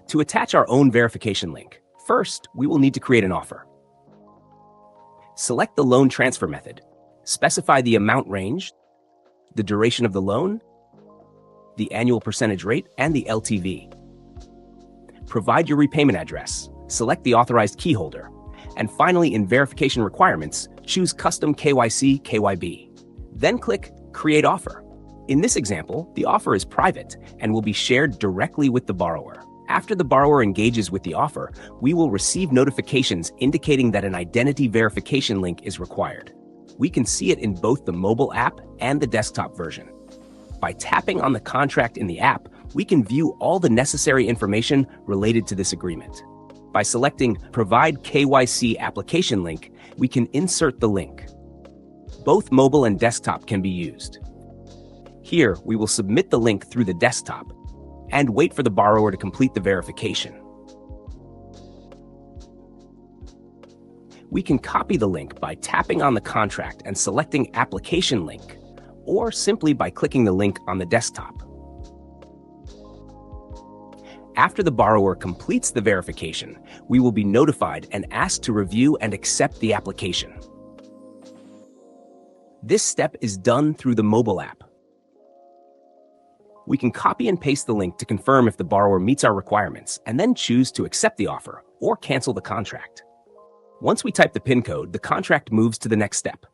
To attach our own verification link, first, we will need to create an offer. Select the loan transfer method. Specify the amount range, the duration of the loan, the annual percentage rate, and the LTV. Provide your repayment address. Select the authorized key holder. And finally, in verification requirements, choose Custom KYC KYB. Then click Create Offer. In this example, the offer is private and will be shared directly with the borrower. After the borrower engages with the offer, we will receive notifications indicating that an identity verification link is required. We can see it in both the mobile app and the desktop version. By tapping on the contract in the app, we can view all the necessary information related to this agreement. By selecting Provide KYC Application Link, we can insert the link. Both mobile and desktop can be used. Here, we will submit the link through the desktop and wait for the borrower to complete the verification. We can copy the link by tapping on the contract and selecting Application Link, or simply by clicking the link on the desktop. After the borrower completes the verification, we will be notified and asked to review and accept the application. This step is done through the mobile app. We can copy and paste the link to confirm if the borrower meets our requirements and then choose to accept the offer or cancel the contract. Once we type the PIN code, the contract moves to the next step.